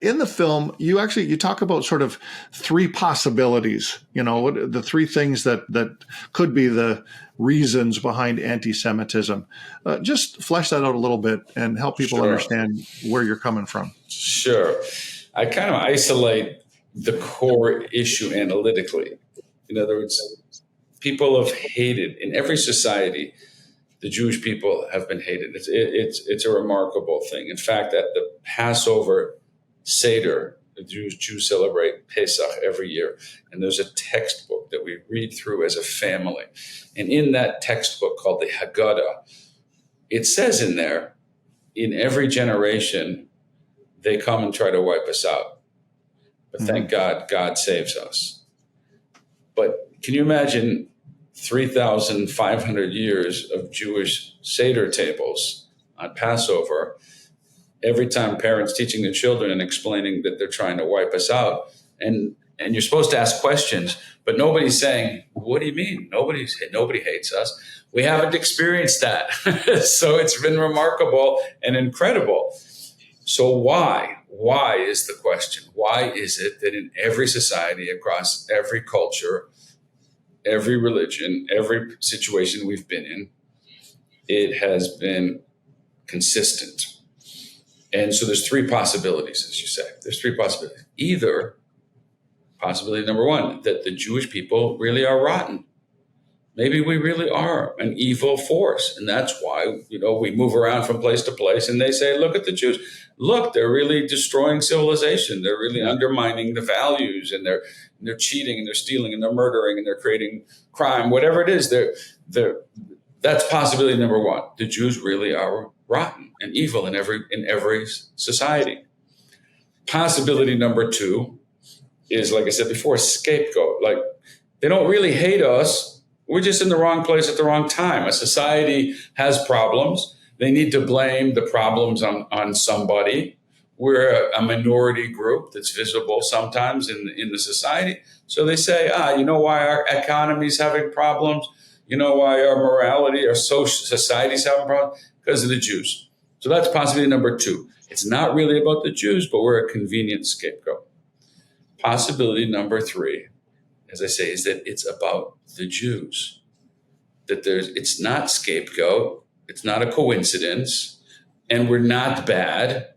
in the film, you talk about sort of three possibilities, the three things that could be the reasons behind anti-Semitism. Just flesh that out a little bit and help people Sure. understand where you're coming from. Sure. I kind of isolate the core issue analytically. In other words, people have hated in every society. The Jewish people have been hated. It's a remarkable thing. In fact, at the Passover Seder, the Jews celebrate Pesach every year, and there's a textbook that we read through as a family. And in that textbook called the Haggadah, it says in there, in every generation, they come and try to wipe us out. But thank God, God saves us. But can you imagine 3,500 years of Jewish Seder tables on Passover, every time parents teaching their children and explaining that they're trying to wipe us out. And you're supposed to ask questions, but nobody's saying, what do you mean? Nobody hates us. We haven't experienced that. So it's been remarkable and incredible. So why? Why is the question? Why is it that in every society, across every culture, every religion, every situation we've been in, it has been consistent? And so there's three possibilities, as you say. There's three possibilities. Either possibility number one, that the Jewish people really are rotten. Maybe we really are an evil force. And that's why, we move around from place to place and they say, look at the Jews. Look, they're really destroying civilization. They're really undermining the values, and they're cheating and they're stealing and they're murdering and they're creating crime, whatever it is. That's possibility number one. The Jews really are rotten and evil in every society. Possibility number two is, like I said before, scapegoat. Like, they don't really hate us. We're just in the wrong place at the wrong time. A society has problems. They need to blame the problems on somebody. We're a minority group that's visible sometimes in the society. So they say, you know why our economy's having problems? You know why our morality, our society's having problems? Because of the Jews. So that's possibility number two. It's not really about the Jews, but we're a convenient scapegoat. Possibility number three, as I say, is that it's about the Jews. That it's not scapegoat, it's not a coincidence, and we're not bad,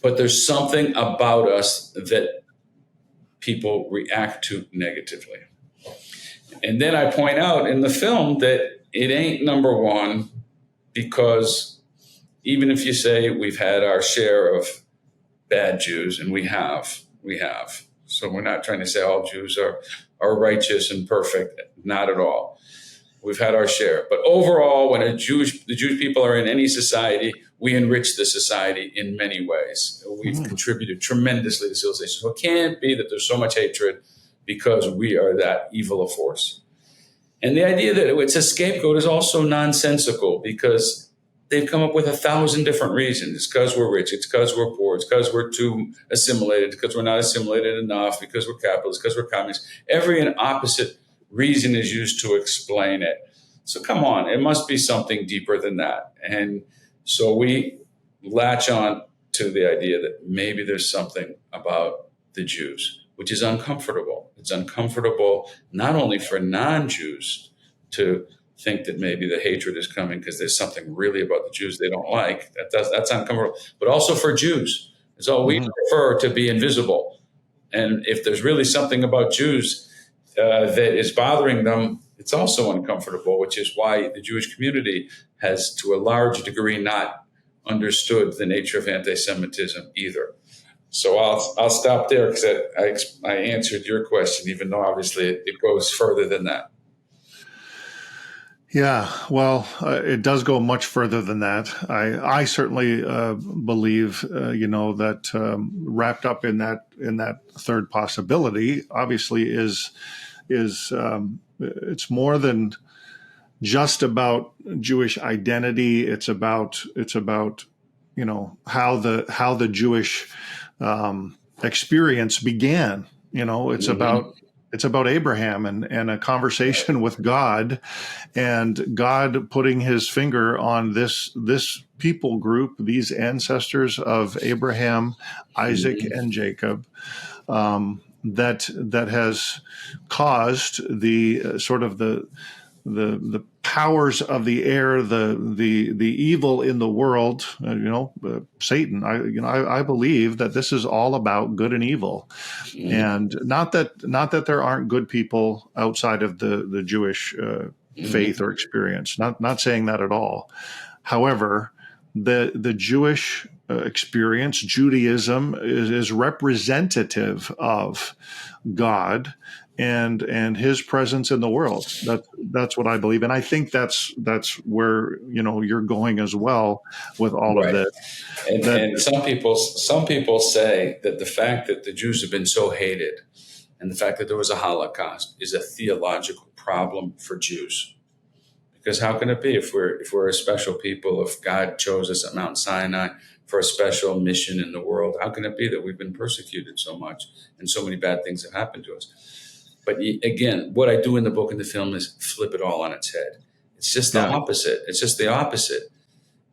but there's something about us that people react to negatively. And then I point out in the film that it ain't number one, because even if you say we've had our share of bad Jews, and we have. So we're not trying to say all Jews are righteous and perfect. Not at all. We've had our share. But overall, when the Jewish people are in any society, we enrich the society in many ways. We've contributed tremendously to civilization. So it can't be that there's so much hatred because we are that evil a force. And the idea that it's a scapegoat is also nonsensical, because they've come up with 1,000 different reasons. It's because we're rich. It's because we're poor. It's because we're too assimilated. Because we're not assimilated enough. Because we're capitalists. Because we're communists. Every and opposite reason is used to explain it. So come on, it must be something deeper than that. And so we latch on to the idea that maybe there's something about the Jews, which is uncomfortable. It's uncomfortable not only for non-Jews to think that maybe the hatred is coming because there's something really about the Jews they don't like. That's uncomfortable. But also for Jews. So we prefer to be invisible. And if there's really something about Jews that is bothering them, it's also uncomfortable, which is why the Jewish community has, to a large degree, not understood the nature of anti-Semitism either. So I'll stop there, because I answered your question, even though obviously it goes further than that. Yeah, well, it does go much further than that. I certainly believe, that wrapped up in that third possibility, obviously, is it's more than just about Jewish identity. It's about how the Jewish experience began. It's about It's about Abraham and a conversation with God, and God putting his finger on this people group, these ancestors of Abraham, Isaac, Mhm. and Jacob, that has caused the sort of the powers of the air, the evil in the world, Satan. I believe that this is all about good and evil, Mhm. and not that there aren't good people outside of the Jewish faith Mhm. or experience. Not saying that at all. However, the Jewish experience, Judaism, is representative of God and His presence in the world. That's what I believe, and I think that's where you're going as well with all of Right. this. That And some people say that the fact that the Jews have been so hated and the fact that there was a Holocaust is a theological problem for Jews. Because how can it be if we're a special people, if God chose us at Mount Sinai for a special mission in the world, how can it be that we've been persecuted so much and so many bad things have happened to us? But again, what I do in the book and the film is flip it all on its head. It's just the yeah, opposite. It's just the opposite.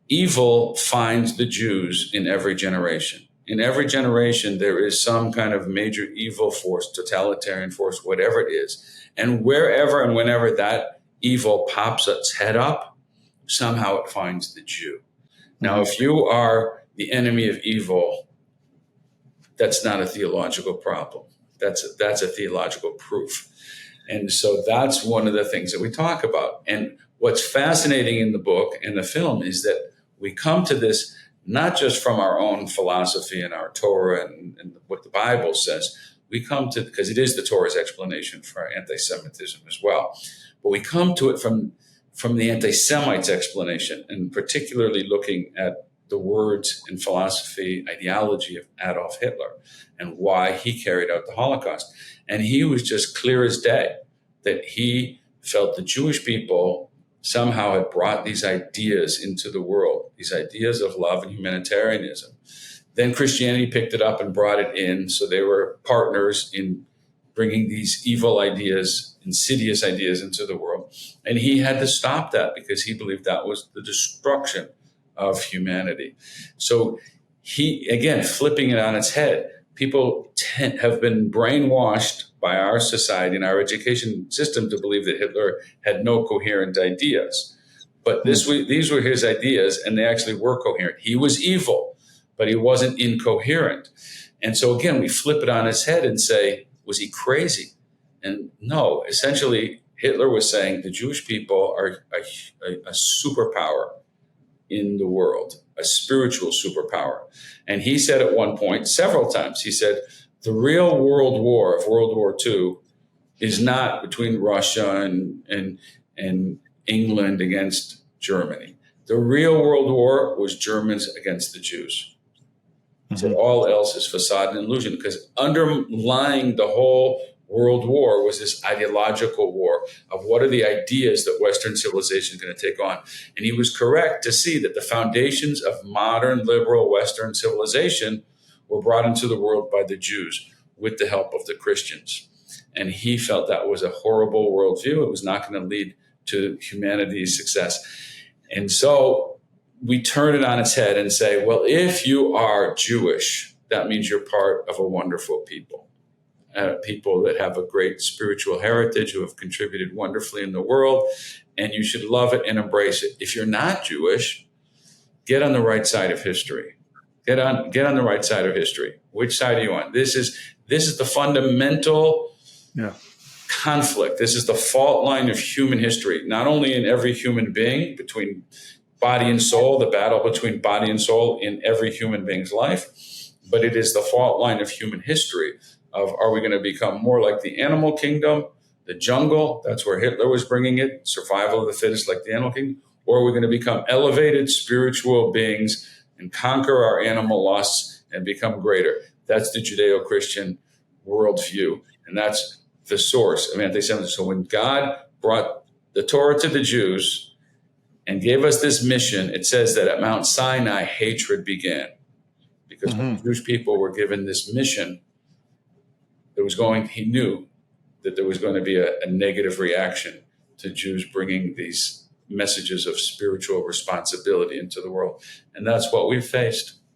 Evil finds the Jews in every generation. In every generation, there is some kind of major evil force, totalitarian force, whatever it is. And wherever and whenever that evil pops its head up, somehow it finds the Jew. Now, mhm. if you are the enemy of evil, that's not a theological problem. That's a theological proof. And so that's one of the things that we talk about. And what's fascinating in the book and the film is that we come to this not just from our own philosophy and our Torah and what the Bible says. We come to, because it is the Torah's explanation for anti-Semitism as well, but we come to it from the anti-Semites' explanation, and particularly looking at the words and philosophy, ideology of Adolf Hitler and why he carried out the Holocaust. And he was just clear as day that he felt the Jewish people somehow had brought these ideas into the world, these ideas of love and humanitarianism. Then Christianity picked it up and brought it in. So they were partners in bringing these evil ideas, insidious ideas into the world. And he had to stop that because he believed that was the destruction of humanity. So he, again, flipping it on its head, people have been brainwashed by our society and our education system to believe that Hitler had no coherent ideas. But these were his ideas, and they actually were coherent. He was evil, but he wasn't incoherent. And so, again, we flip it on his head and say, was he crazy? And no, essentially, Hitler was saying the Jewish people are a superpower in the world, a spiritual superpower. And he said at one point, several times, he said, the real world war of World War II is not between Russia and England against Germany. The real world war was Germans against the Jews. He said all else is facade and illusion, because underlying the whole World War was this ideological war of what are the ideas that Western civilization is going to take on. And he was correct to see that the foundations of modern liberal Western civilization were brought into the world by the Jews with the help of the Christians. And he felt that was a horrible worldview. It was not going to lead to humanity's success. And so we turn it on its head and say, well, if you are Jewish, that means you're part of a wonderful people. People that have a great spiritual heritage, who have contributed wonderfully in the world, and you should love it and embrace it. If you're not Jewish, get on the right side of history. Get on the right side of history. Which side are you on? This is the fundamental conflict. This is the fault line of human history, not only in every human being, between body and soul, the battle between body and soul in every human being's life, but it is the fault line of human history of, are we going to become more like the animal kingdom, the jungle? That's where Hitler was bringing it, survival of the fittest like the animal kingdom. Or are we going to become elevated spiritual beings and conquer our animal lusts and become greater? That's the Judeo-Christian worldview. And that's the source of anti-Semitism. So when God brought the Torah to the Jews and gave us this mission, it says that at Mount Sinai, hatred began. Because when the Jewish people were given this mission, he knew that there was going to be a negative reaction to Jews bringing these messages of spiritual responsibility into the world. And that's what we've faced.